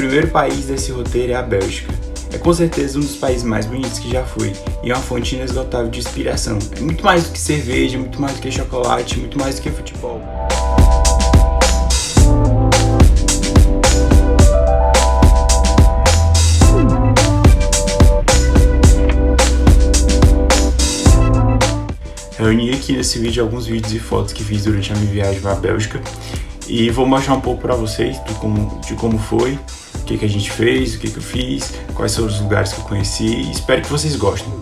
primeiro país desse roteiro é a Bélgica. É com certeza um dos países mais bonitos que já fui, e é uma fonte inesgotável de inspiração. É muito mais do que cerveja, muito mais do que chocolate, muito mais do que futebol. Reuni aqui nesse vídeo alguns vídeos e fotos que fiz durante a minha viagem para a Bélgica e vou mostrar um pouco para vocês de como foi, o que a gente fez, o que eu fiz, quais são os lugares que eu conheci e espero que vocês gostem.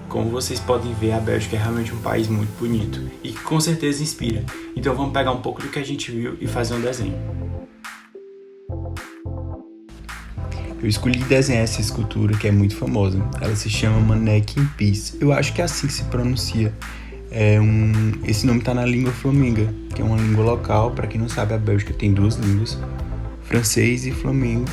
Como vocês podem ver, a Bélgica é realmente um país muito bonito e que com certeza inspira. Então vamos pegar um pouco do que a gente viu e fazer um desenho. Eu escolhi desenhar essa escultura que é muito famosa. Ela se chama Mannequin Peace. Eu acho que é assim que se pronuncia. Esse nome está na língua flamenga, que é uma língua local. Para quem não sabe, a Bélgica tem duas línguas, francês e flamengo.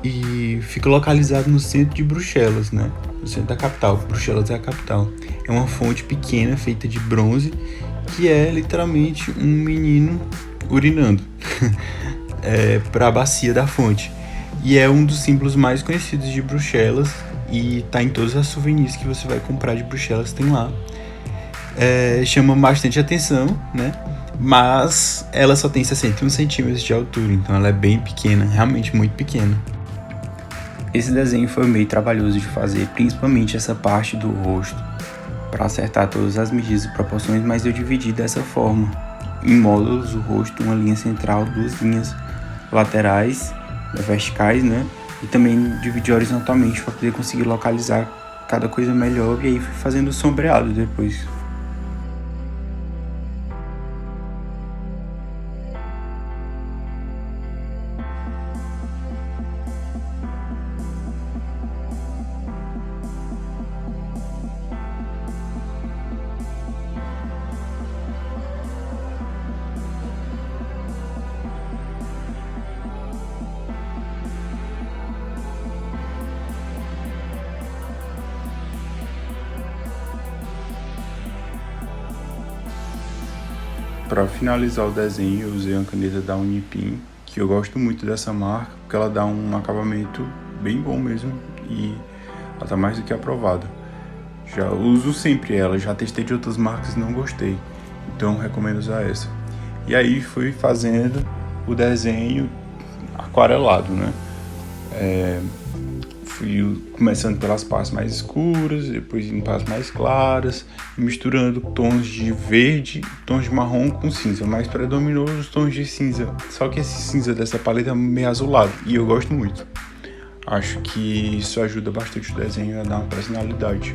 E fica localizado no centro de Bruxelas, né? No centro da capital. Bruxelas é a capital. É uma fonte pequena feita de bronze que é literalmente um menino urinando para a bacia da fonte. E é um dos símbolos mais conhecidos de Bruxelas e tá em todas as souvenirs que você vai comprar de Bruxelas, tem lá. Chama bastante atenção, né? Mas ela só tem 61 centímetros de altura, então ela é bem pequena, realmente muito pequena. Esse desenho foi meio trabalhoso de fazer, principalmente essa parte do rosto, para acertar todas as medidas e proporções, mas eu dividi dessa forma. Em módulos, o rosto, uma linha central, duas linhas laterais, verticais, né? E também dividi horizontalmente para poder conseguir localizar cada coisa melhor, e aí fui fazendo o sombreado depois. Para finalizar o desenho, eu usei uma caneta da Unipin, que eu gosto muito dessa marca, porque ela dá um acabamento bem bom mesmo e ela tá mais do que aprovada. Já uso sempre ela, já testei de outras marcas e não gostei, então recomendo usar essa. E aí fui fazendo o desenho aquarelado, né? Fui começando pelas partes mais escuras, depois indo para as mais claras, misturando tons de verde, tons de marrom com cinza, mas predominou os tons de cinza. Só que esse cinza dessa paleta é meio azulado e eu gosto muito. Acho que isso ajuda bastante o desenho a dar uma personalidade.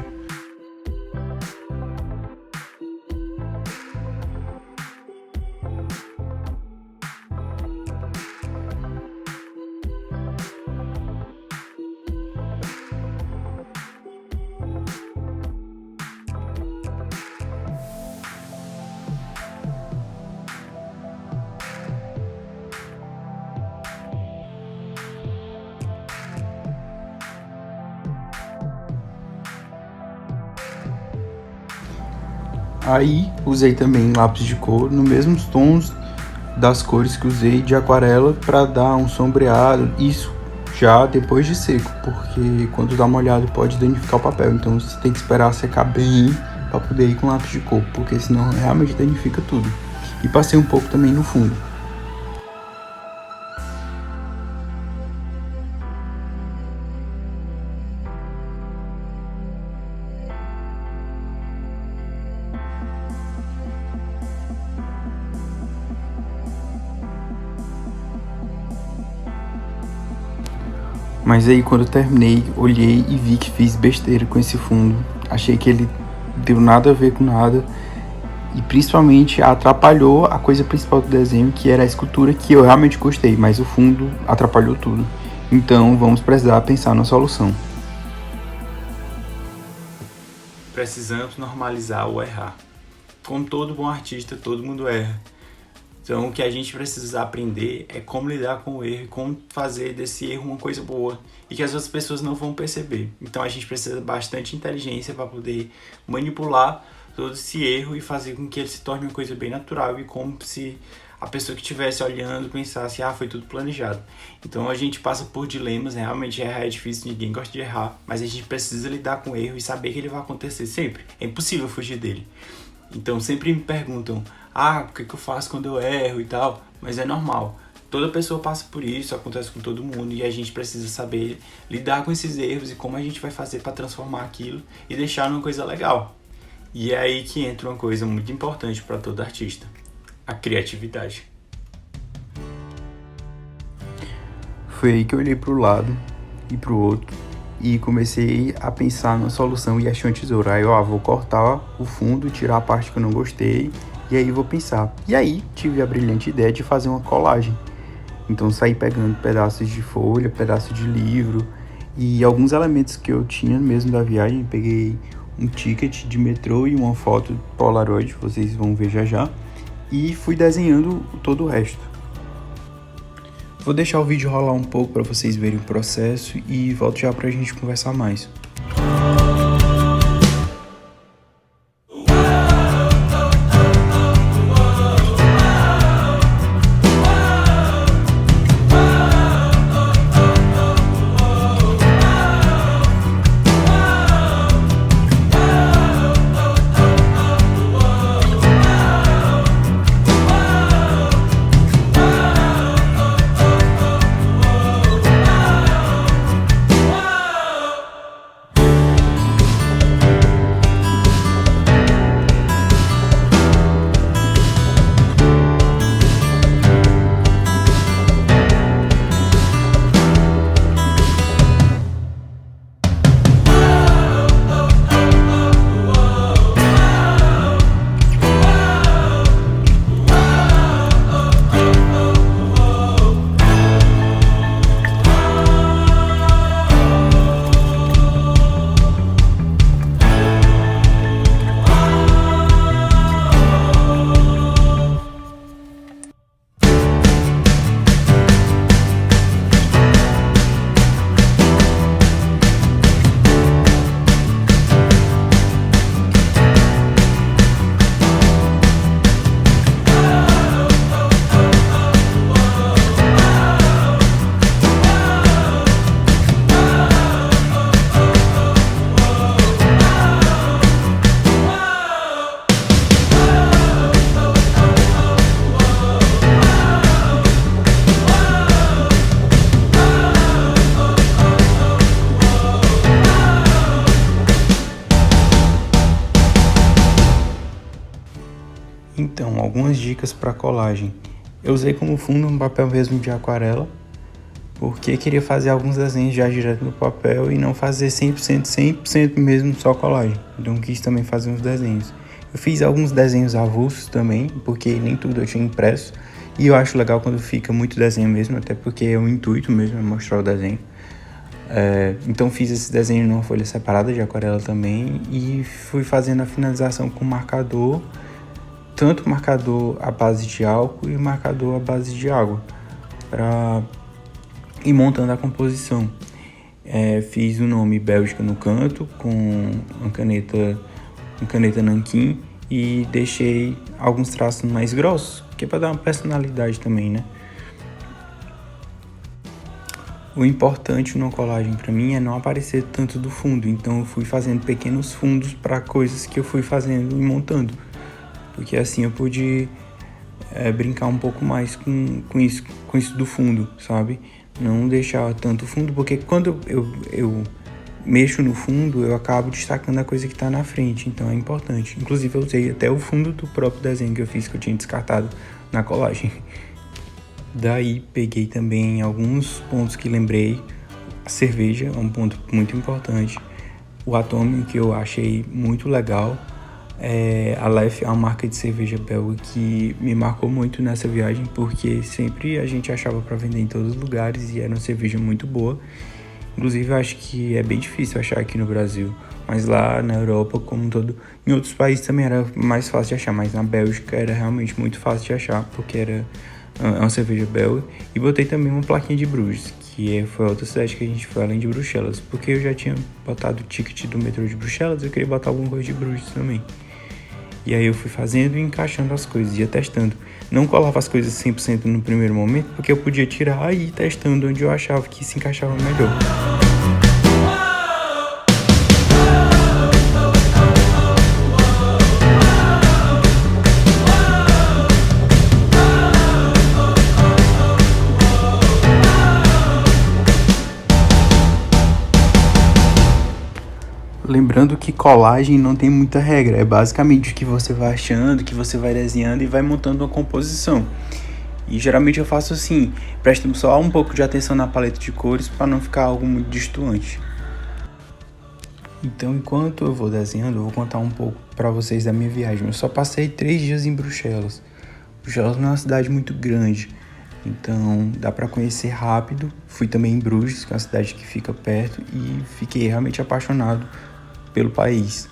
Aí usei também lápis de cor nos mesmos tons das cores que usei de aquarela para dar um sombreado, isso já depois de seco, porque quando dá uma olhada pode danificar o papel, então você tem que esperar secar bem para poder ir com lápis de cor, porque senão realmente danifica tudo. E passei um pouco também no fundo. Mas aí quando eu terminei, olhei e vi que fiz besteira com esse fundo. Achei que ele deu nada a ver com nada e principalmente atrapalhou a coisa principal do desenho, que era a escultura, que eu realmente gostei, mas o fundo atrapalhou tudo. Então vamos precisar pensar na solução. Precisamos normalizar o errar. Como todo bom artista, todo mundo erra. Então, o que a gente precisa aprender é como lidar com o erro e como fazer desse erro uma coisa boa e que as outras pessoas não vão perceber. Então, a gente precisa de bastante inteligência para poder manipular todo esse erro e fazer com que ele se torne uma coisa bem natural e como se a pessoa que estivesse olhando pensasse, foi tudo planejado. Então, a gente passa por dilemas, realmente errar é difícil, ninguém gosta de errar, mas a gente precisa lidar com o erro e saber que ele vai acontecer sempre. É impossível fugir dele. Então sempre me perguntam, o que eu faço quando eu erro e tal, mas é normal. Toda pessoa passa por isso, acontece com todo mundo e a gente precisa saber lidar com esses erros e como a gente vai fazer para transformar aquilo e deixar numa coisa legal. E é aí que entra uma coisa muito importante para todo artista, a criatividade. Foi aí que eu olhei para o lado e para o outro e comecei a pensar na solução e achei uma tesoura. Aí, vou cortar o fundo, tirar a parte que eu não gostei e aí vou pensar. E aí tive a brilhante ideia de fazer uma colagem. Então saí pegando pedaços de folha, pedaços de livro e alguns elementos que eu tinha mesmo da viagem. Peguei um ticket de metrô e uma foto Polaroid, vocês vão ver já já, e fui desenhando todo o resto. Vou deixar o vídeo rolar um pouco para vocês verem o processo e volto já pra gente conversar mais. Então, algumas dicas para colagem. Eu usei como fundo um papel mesmo de aquarela, porque queria fazer alguns desenhos já direto no papel e não fazer 100% mesmo só colagem. Então quis também fazer uns desenhos. Eu fiz alguns desenhos avulsos também, porque nem tudo eu tinha impresso. E eu acho legal quando fica muito desenho mesmo, até porque é o intuito mesmo, é mostrar o desenho. Então fiz esse desenho numa folha separada de aquarela também e fui fazendo a finalização com marcador, tanto marcador à base de álcool e marcador à base de água, para ir montando a composição. Fiz o nome Bélgica no canto com uma caneta nanquim e deixei alguns traços mais grossos, que é para dar uma personalidade também, né? O importante na colagem para mim é não aparecer tanto do fundo, então eu fui fazendo pequenos fundos para coisas que eu fui fazendo e montando, porque assim eu pude brincar um pouco mais com isso do fundo, sabe? Não deixar tanto fundo, porque quando eu mexo no fundo, eu acabo destacando a coisa que está na frente, então é importante. Inclusive eu usei até o fundo do próprio desenho que eu fiz, que eu tinha descartado na colagem. Daí peguei também alguns pontos que lembrei. A cerveja é um ponto muito importante. O Atomic, que eu achei muito legal. A Leffe é uma marca de cerveja belga que me marcou muito nessa viagem, porque sempre a gente achava para vender em todos os lugares e era uma cerveja muito boa. Inclusive eu acho que é bem difícil achar aqui no Brasil, mas lá na Europa como um todo, em outros países também era mais fácil de achar, mas na Bélgica era realmente muito fácil de achar, porque era uma cerveja belga. E botei também uma plaquinha de Bruges, que foi outra cidade que a gente foi além de Bruxelas, porque eu já tinha botado o ticket do metrô de Bruxelas, eu queria botar alguma coisa de Bruges também. E aí eu fui fazendo e encaixando as coisas, ia testando. Não colava as coisas 100% no primeiro momento, porque eu podia tirar e ir testando onde eu achava que se encaixava melhor. Lembrando que colagem não tem muita regra, é basicamente o que você vai achando, o que você vai desenhando e vai montando uma composição. E geralmente eu faço assim, prestando só um pouco de atenção na paleta de cores para não ficar algo muito destoante. Então, enquanto eu vou desenhando, eu vou contar um pouco para vocês da minha viagem. Eu só passei 3 dias em Bruxelas. Bruxelas não é uma cidade muito grande, então dá para conhecer rápido. Fui também em Bruges, que é uma cidade que fica perto, e fiquei realmente apaixonado pelo país.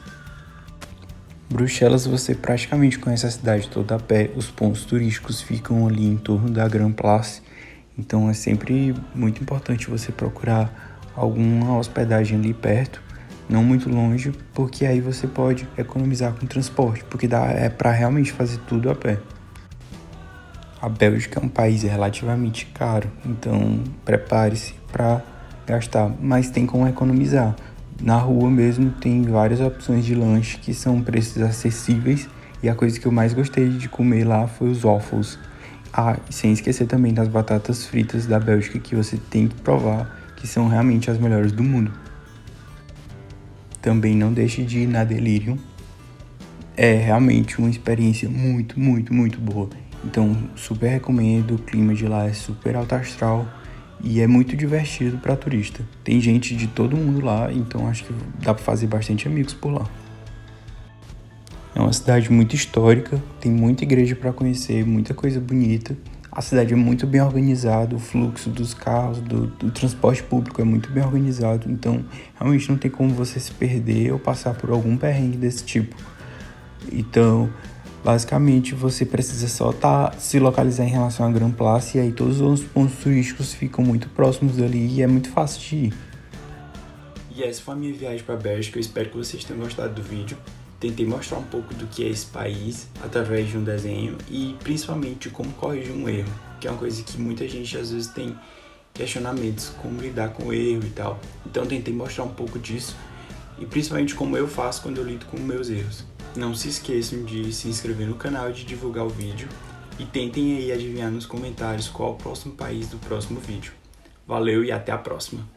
Bruxelas, você praticamente conhece a cidade toda a pé, os pontos turísticos ficam ali em torno da Grand Place, então é sempre muito importante você procurar alguma hospedagem ali perto, não muito longe, porque aí você pode economizar com transporte, porque é para realmente fazer tudo a pé. A Bélgica é um país relativamente caro, então prepare-se para gastar, mas tem como economizar. Na rua mesmo tem várias opções de lanche que são preços acessíveis, e a coisa que eu mais gostei de comer lá foi os waffles. Sem esquecer também das batatas fritas da Bélgica, que você tem que provar, que são realmente as melhores do mundo. Também não deixe de ir na Delirium. É realmente uma experiência muito, muito, muito boa. Então, super recomendo, o clima de lá é super alto astral e é muito divertido para turista. Tem gente de todo mundo lá, então acho que dá para fazer bastante amigos por lá. É uma cidade muito histórica, tem muita igreja para conhecer, muita coisa bonita. A cidade é muito bem organizada, o fluxo dos carros, do transporte público é muito bem organizado, então realmente não tem como você se perder ou passar por algum perrengue desse tipo. Então, basicamente, você precisa só se localizar em relação à Grand Place, e aí todos os pontos turísticos ficam muito próximos dali e é muito fácil de ir. E essa foi a minha viagem para a Bélgica, eu espero que vocês tenham gostado do vídeo. Tentei mostrar um pouco do que é esse país através de um desenho e principalmente como corrigir um erro, que é uma coisa que muita gente às vezes tem questionamentos, como lidar com o erro e tal. Então tentei mostrar um pouco disso e principalmente como eu faço quando eu lido com meus erros. Não se esqueçam de se inscrever no canal e de divulgar o vídeo. E tentem aí adivinhar nos comentários qual é o próximo país do próximo vídeo. Valeu e até a próxima!